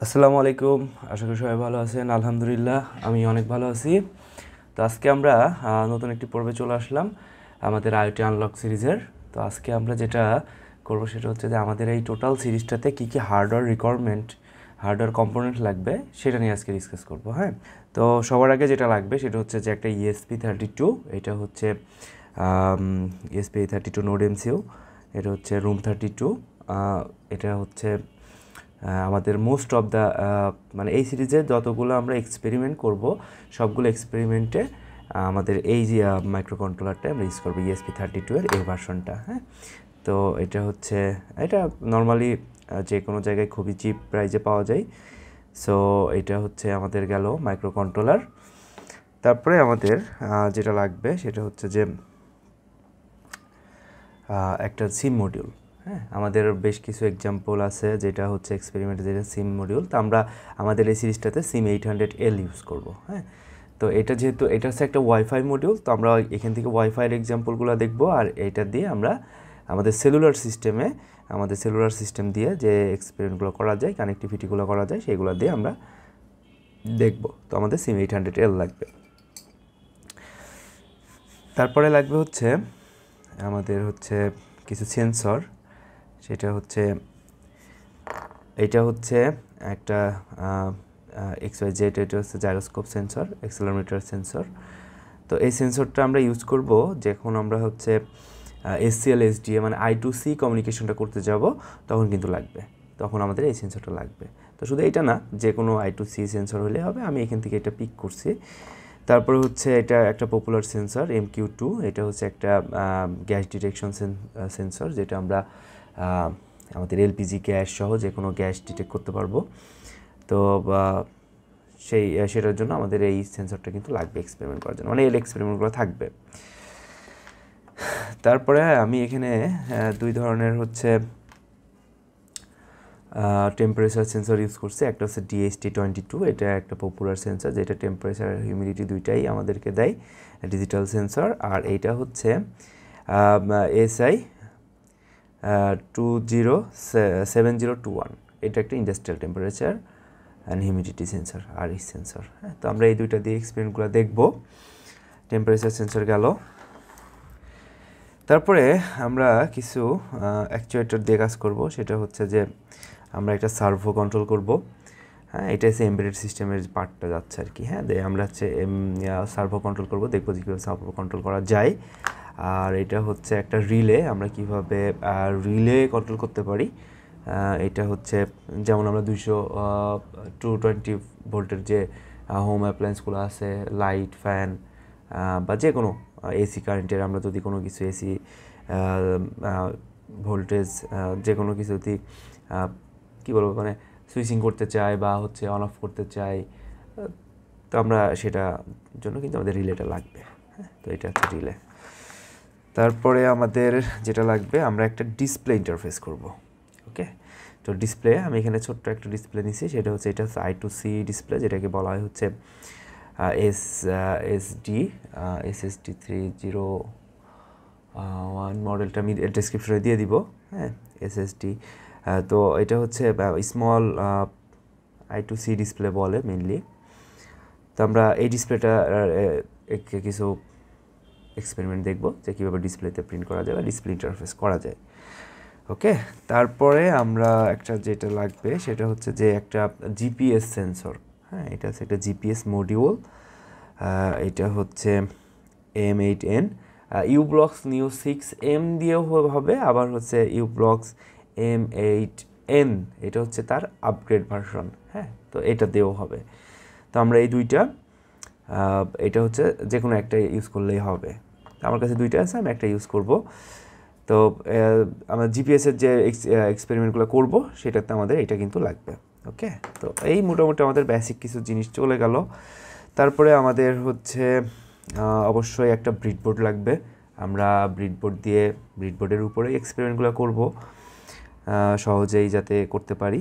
আসসালামু আলাইকুম। আশা করি সবাই ভালো আছেন। আলহামদুলিল্লাহ আমি অনেক ভালো আছি। তো আজকে আমরা নতুন একটি পর্বে চলে আসলাম আমাদের আইওটি আনলক সিরিজের। তো আজকে আমরা যেটা করব সেটা হচ্ছে যে আমাদের এই টোটাল সিরিজটাতে কী কী হার্ডওয়্যার কম্পোনেন্ট লাগবে সেটা নিয়ে আজকে ডিসকাস করব। হ্যাঁ, তো সবার আগে যেটা লাগবে সেটা হচ্ছে যে একটা ESP32, এটা হচ্ছে ESP32 নোড এমসিইউ, এটা হচ্ছে Room32, এটা হচ্ছে আমাদের মোস্ট অফ দ্য মানে এই সিরিজের যতগুলো আমরা এক্সপেরিমেন্ট করব সবগুলো এক্সপেরিমেন্টে আমাদের এই যে মাইক্রো কন্ট্রোলারটা আমরা ইউজ করবো ESP32 এর এই ভার্সনটা। হ্যাঁ, তো এটা নর্মালি যে কোনো জায়গায় খুবই চিপ প্রাইজে পাওয়া যায়। সো এটা হচ্ছে আমাদের গেল মাইক্রো কন্ট্রোলার। তারপরে আমাদের যেটা লাগবে সেটা হচ্ছে যে একটা সিম মডিউল। হ্যাঁ, আমাদের বেশ কিছু এক্সাম্পল আছে যেটা হচ্ছে এক্সপেরিমেন্টে যেটা সিম মডিউল। তো আমরা আমাদের এই সিরিজটাতে SIM800L ইউজ করব। হ্যাঁ, তো এটা যেহেতু এটা হচ্ছে একটা ওয়াইফাই মডিউল, তো আমরা এখান থেকে ওয়াইফাইয়ের এক্সাম্পলগুলো দেখব, আর এটা দিয়ে আমরা আমাদের সেলুলার সিস্টেম দিয়ে যে এক্সপেরিমেন্টগুলো করা যায়, কানেক্টিভিটিগুলো করা যায়, সেগুলো দিয়ে আমরা দেখব। তো আমাদের SIM800L লাগবে। তারপরে লাগবে হচ্ছে আমাদের হচ্ছে কিছু সেন্সর। সেটা হচ্ছে এটা হচ্ছে একটা XYZ, এটা হচ্ছে জাইরোস্কোপ সেন্সর, অ্যাক্সেলেরোমিটার সেন্সর। তো এই সেন্সরটা আমরা ইউজ করব যখন আমরা হচ্ছে SCL SDA মানে I2C কমিউনিকেশনটা করতে যাব, তখন কিন্তু লাগবে, তখন আমাদের এই সেন্সরটা লাগবে। তো শুধু এটা না, যে কোনো I2C সেন্সর হলে হবে। আমি এখান থেকে এটা পিক করছি। তারপরে হচ্ছে এটা একটা পপুলার সেন্সর MQ2, এটা হচ্ছে একটা গ্যাস ডিটেকশন সেন্সর, যেটা আমরা আমাদের LPG গ্যাস সহ যে কোনো গ্যাস ডিটেক্ট করতে পারবো। তো সেটার জন্য আমাদের এই সেন্সরটা কিন্তু লাগবে এক্সপেরিমেন্ট করার জন্য, মানে এই এক্সপেরিমেন্টগুলো থাকবে। তারপরে আমি এখানে দুই ধরনের হচ্ছে টেম্পারেচার সেন্সর ইউজ করছি। একটা হচ্ছে DHT22, এটা একটা পপুলার সেন্সর যেটা টেম্পারেচার আর হিউমিডিটি দুইটাই আমাদেরকে দেয়, ডিজিটাল সেন্সর। আর এইটা হচ্ছে SI 207021, এটা একটা industrial temperature and humidity sensor, RH sensor. হ্যাঁ, তো আমরা এই দুইটা দিয়ে এক্সপেরিমেন্টগুলো দেখব। টেম্পারেচার সেন্সর গেল। তারপরে আমরা কিছু অ্যাকচুয়েটর দিয়ে কাজ করব। সেটা হচ্ছে যে আমরা একটা সার্ভো কন্ট্রোল করব। হ্যাঁ, এটা হচ্ছে এমবেডেড সিস্টেমের পার্টটা যাচ্ছে আর কি। হ্যাঁ, আমরা হচ্ছে সার্ভো কন্ট্রোল করব, দেখবো যে কীভাবে সার্ভো কন্ট্রোল করা যায়। আর এটা হচ্ছে একটা রিলে, আমরা কিভাবে রিলে কন্ট্রোল করতে পারি। এটা হচ্ছে যেমন আমরা 220 ভোল্টের যে হোম অ্যাপ্লায়েন্সগুলো আছে, লাইট, ফ্যান বা যে কোনো AC কারেন্টের, আমরা যদি কোনো কিছু AC ভোল্টেজ যে কোনো কিছু যদি কী বলবো মানে সুইচিং করতে চাই বা হচ্ছে অন অফ করতে চাই, তো আমরা সেটা জন্য কিন্তু আমাদের রিলেটা লাগবে। হ্যাঁ, তো এটা হচ্ছে রিলে। তারপরে আমাদের যেটা লাগবে, আমরা একটা ডিসপ্লে ইন্টারফেস করব। ওকে, তো ডিসপ্লে আমি এখানে ছোট্ট একটা ডিসপ্লে নিছি। এটা হচ্ছে I2C ডিসপ্লে, যেটাকে বলা হয় হচ্ছে SSD 301 মডেলটা আমি ডেসক্রিপশনে দিয়ে দিব। হ্যাঁ, SSD। তো এটা হচ্ছে স্মল I2C ডিসপ্লে বলে মেনলি। তো আমরা এই ডিসপ্লেটা কিছু এক্সপেরিমেন্ট দেখব যে কীভাবে ডিসপ্লেতে প্রিন্ট করা যায় বা ডিসপ্লে ইন্টারফেস করা যায়। ওকে, তারপরে আমরা একটা যেটা লাগবে সেটা হচ্ছে যে একটা GPS সেন্সর। হ্যাঁ, এটা হচ্ছে একটা GPS মডিউল। এটা হচ্ছে M8N, U-Blox Neo 6M দিয়েও হবে, আবার হচ্ছে U-Blox M8N, এটা হচ্ছে তার আপগ্রেড ভার্সন। হ্যাঁ, তো এটা দিয়েও হবে। তো আমরা এই দুইটা এটা হচ্ছে যে কোনো একটা ইউজ করলেই হবে। আমার কাছে দুইটা আছে, আমি একটা ইউজ করব। তো আমরা জিপিএসের যে এক্সপেরিমেন্টগুলো করব সেটাতে আমাদের এটা কিন্তু লাগবে। ওকে, তো এই মোটামুটি আমাদের বেসিক কিছু জিনিস চলে গেল। তারপরে আমাদের হচ্ছে অবশ্যই একটা ব্রিডবোর্ড লাগবে। আমরা ব্রিডবোর্ডের উপরেই এক্সপেরিমেন্টগুলো করব সহজেই যাতে করতে পারি।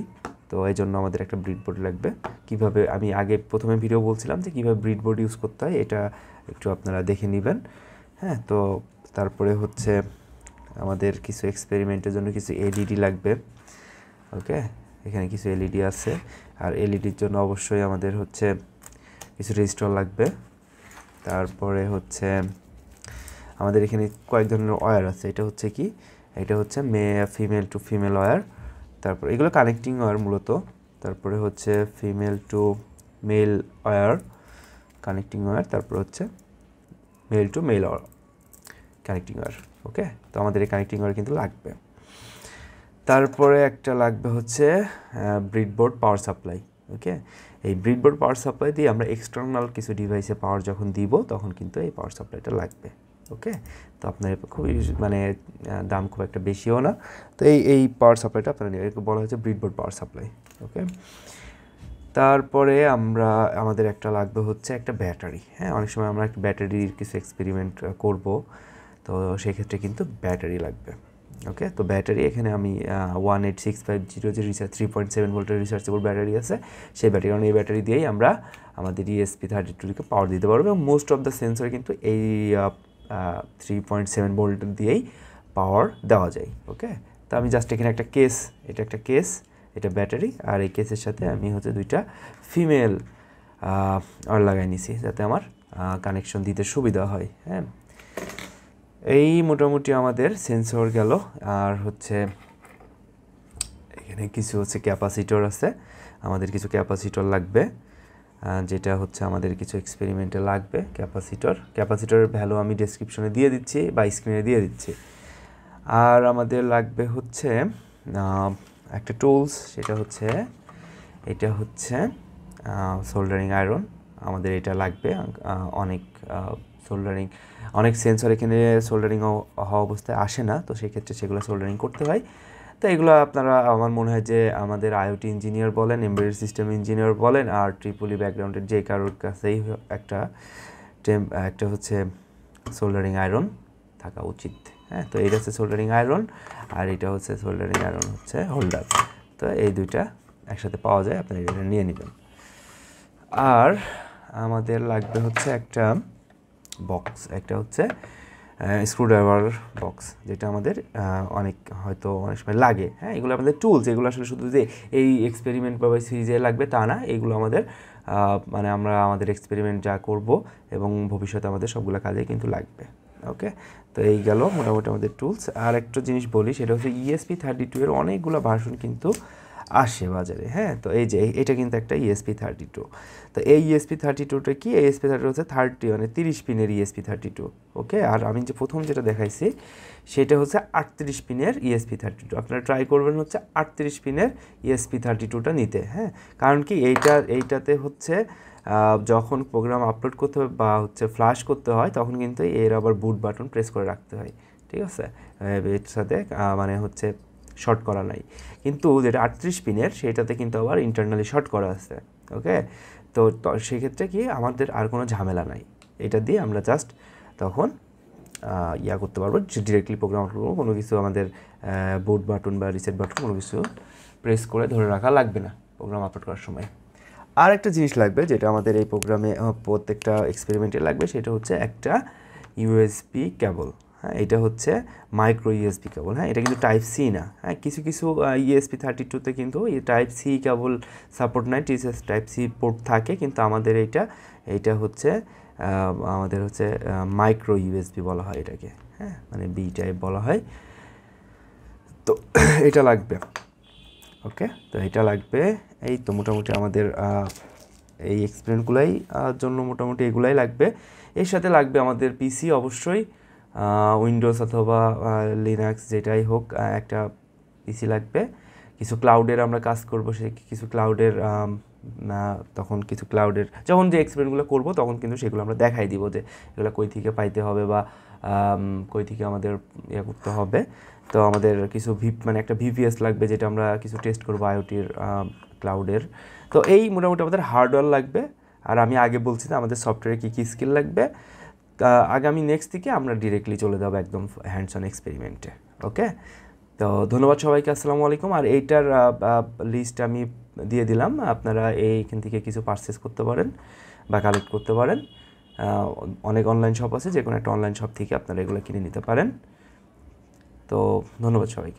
তো এই জন্য আমাদের একটা ব্রিডবোর্ড লাগবে। কিভাবে, আমি আগে প্রথমে ভিডিও বলছিলাম যে কীভাবে ব্রিডবোর্ড ইউজ করতে হয়, এটা একটু আপনারা দেখে নেবেন। হ্যাঁ, তো তারপরে হচ্ছে আমাদের কিছু এক্সপেরিমেন্টের জন্য কিছু এলইডি লাগবে। ওকে, এখানে কিছু এলইডি আছে, আর এলইডির জন্য অবশ্যই আমাদের হচ্ছে কিছু রেজিস্টার লাগবে। তারপরে হচ্ছে আমাদের এখানে কয়েক ধরনের ওয়্যার আছে। এটা হচ্ছে কি, এটা হচ্ছে ফিমেল টু ফিমেল ওয়্যার, তারপর এগুলো কানেক্টিং ওয়্যার মূলত। তারপরে হচ্ছে female to male wire, connecting wire, তারপর হচ্ছে male to male connecting wire. Okay, তো আমাদের এই কানেক্টিং ওয়্যার কিন্তু লাগবে। তারপরে একটা লাগবে হচ্ছে ব্রিডবোর্ড পাওয়ার সাপ্লাই। ওকে, এই ব্রিডবোর্ড পাওয়ার সাপ্লাই দিয়ে আমরা এক্সটার্নাল কিছু ডিভাইসে পাওয়ার যখন দিব তখন কিন্তু এই পাওয়ার সাপ্লাইটা লাগবে। ওকে, তো আপনার খুবই মানে দাম খুব একটা বেশিও না। তো এই পাওয়ার সাপ্লাইটা আপনারা এরকম বলা হচ্ছে ব্রিডবোর্ড পাওয়ার সাপ্লাই। ওকে, তারপরে আমাদের একটা লাগবে হচ্ছে একটা ব্যাটারি। হ্যাঁ, অনেক সময় আমরা একটা ব্যাটারির কিছু এক্সপেরিমেন্ট করব, তো সেক্ষেত্রে কিন্তু ব্যাটারি লাগবে। ওকে, তো ব্যাটারি এখানে আমি 18650 যে 3.7 ভোল্টের রিচার্জেবল ব্যাটারি আছে সেই ব্যাটারি, কারণ এই ব্যাটারি দিয়েই আমরা আমাদের ESP32কে পাওয়ার দিতে পারবো, এবং মোস্ট অফ দ্য সেন্সর কিন্তু এই 3.7 ভোল্ট দিয়েই পাওয়ার দেওয়া যায়। ওকে, তো আমি জাস্ট এখানে একটা কেস, এটা একটা কেস, এটা ব্যাটারি, আর এই কেসের সাথে আমি হচ্ছে দুইটা ফিমেল আর লাগাই নিছি যাতে আমার কানেকশন দিতে সুবিধা হয়। হ্যাঁ, এই মোটামুটি আমাদের সেন্সর গেল। আর হচ্ছে এখানে কিছু হচ্ছে ক্যাপাসিটর আছে, আমাদের কিছু ক্যাপাসিটর লাগবে, যেটা হচ্ছে আমাদের কিছু এক্সপেরিমেন্টে লাগবে। ক্যাপাসিটরের ভ্যালু আমি ডেসক্রিপশনে দিয়ে দিচ্ছি বা স্ক্রিনে দিয়ে দিচ্ছি। আর আমাদের লাগবে হচ্ছে একটা টুলস, সেটা হচ্ছে এটা হচ্ছে সোল্ডারিং আয়রন। আমাদের এটা লাগবে, অনেক সেন্সর এখানে সোল্ডারিং হওয়া অবস্থায় আসে না, তো সেক্ষেত্রে সেগুলো সোল্ডারিং করতে হয়। তো এগুলো আপনারা, আমার মনে হয় যে আমাদের আইওটি ইঞ্জিনিয়ার বলেন, এমবেডেড সিস্টেম ইঞ্জিনিয়ার বলেন, আর ট্রিপলি ব্যাকগ্রাউন্ডের যে কারোর কাছেই একটা হচ্ছে সোল্ডারিং আয়রন থাকা উচিত। হ্যাঁ, তো এইটা হচ্ছে সোল্ডারিং আয়রন, আর এটা হচ্ছে সোল্ডারিং আয়রন হচ্ছে হোল্ডার। তো এই দুইটা একসাথে পাওয়া যায়, আপনারা এটা নিয়ে নেবেন। আর আমাদের লাগবে হচ্ছে একটা বক্স, একটা হচ্ছে স্ক্রুড্রাইভার বক্স, যেটা আমাদের অনেক সময় লাগে। হ্যাঁ, এগুলো আমাদের টুলস, এগুলো আসলে শুধু যে এই এক্সপেরিমেন্ট বা সিরিজে লাগবে তা না, এগুলো আমাদের মানে আমরা আমাদের এক্সপেরিমেন্ট যা করব এবং ভবিষ্যতে আমাদের সবগুলো কাজে কিন্তু লাগবে। ওকে, তো এই গেল মোটামুটি আমাদের টুলস। আর একটা জিনিস বলি, সেটা হচ্ছে ESP32 এর অনেকগুলো ভার্সন কিন্তু আসে বাজারে। হ্যাঁ, তো এই যে এটা কিন্তু একটা ESP32। তো এই ESP32টা কি, এই ESP32 হচ্ছে 30 পিনের ESP32। ওকে, আর আমি যে প্রথম যেটা দেখাইছি সেটা হচ্ছে 38 পিনের ESP32। আপনারা ট্রাই করবেন হচ্ছে 38 পিনের ESP32টা নিতে। হ্যাঁ, কারণ কি এইটাতে হচ্ছে যখন প্রোগ্রাম আপলোড করতে হয় বা হচ্ছে ফ্ল্যাশ করতে হয় তখন কিন্তু এর আবার বুট বাটন প্রেস করে রাখতে হয়। ঠিক আছে, এর সাথে মানে হচ্ছে শর্ট করা নাই, কিন্তু যেটা 38 পিনের সেটাতে কিন্তু আবার ইন্টারনালি শর্ট করা আছে। ওকে, তো সেক্ষেত্রে কি আমাদের আর কোনো ঝামেলা নাই, এটা দিয়ে আমরা জাস্ট তখন করতে পারবো, ডিরেক্টলি প্রোগ্রাম আপলোড করবো, কোনো কিছু আমাদের বুট বাটন বা রিসেট বাটন কোনো কিছু প্রেস করে ধরে রাখা লাগবে না প্রোগ্রাম আপলোড করার সময়। আর একটা জিনিস লাগবে যেটা আমাদের এই প্রোগ্রামে প্রত্যেকটা এক্সপেরিমেন্টে লাগবে, সেটা হচ্ছে একটা USB কেবল। হ্যাঁ, এটা হচ্ছে মাইক্রো USB কেবল। হ্যাঁ, এটা কিন্তু টাইপ সি না। হ্যাঁ, কিছু ESP32তে কিন্তু এই টাইপ সি কেবল সাপোর্ট নাই, টাইপ সি পোর্ট থাকে, কিন্তু আমাদের এইটা হচ্ছে আমাদের হচ্ছে মাইক্রো USB বলা হয় এটাকে। হ্যাঁ, মানে বি টাইপ বলা হয়। তো এটা লাগবে। ওকে, তো এটা লাগবে। এই তো মোটামুটি আমাদের এই এক্সপেরিমেন্টগুলাই জন্য মোটামুটি এগুলাই লাগবে। এর সাথে লাগবে আমাদের পিসি, অবশ্যই উইন্ডোজ অথবা লিনাক্স যেটাই হোক, একটা পিসি লাগবে। কিছু ক্লাউডের আমরা কাজ করব, কিছু ক্লাউডের তখন কিছু ক্লাউডের যখন যে এক্সপেরিমেন্টগুলো করব তখন কিন্তু সেগুলো আমরা দেখাই দিব যে এগুলো কই থেকে পাইতে হবে বা কই থেকে আমাদের করতে হবে। তো আমাদের কিছু মানে একটা VPS লাগবে, যেটা আমরা কিছু টেস্ট করবো আইওটির ক্লাউডের। তো এই মোটামুটি আমাদের হার্ডওয়্যার লাগবে। আর আমি আগে বলছি যে আমাদের সফটওয়্যারে কী কী স্কিল লাগবে। আগামী নেক্সট থেকে আমরা ডিরেক্টলি চলে যাবো একদম হ্যান্ডস অন এক্সপেরিমেন্টে। ওকে, তো ধন্যবাদ সবাইকে, আসসালামু আলাইকুম। আর এইটার লিস্ট আমি দিয়ে দিলাম, আপনারা এইখান থেকে কিছু পারচেস করতে পারেন বা কালেক্ট করতে পারেন। অনেক অনলাইন শপ আছে, যে কোনো একটা অনলাইন শপ থেকে আপনারা এগুলো কিনে নিতে পারেন। তো ধন্যবাদ সবাইকে।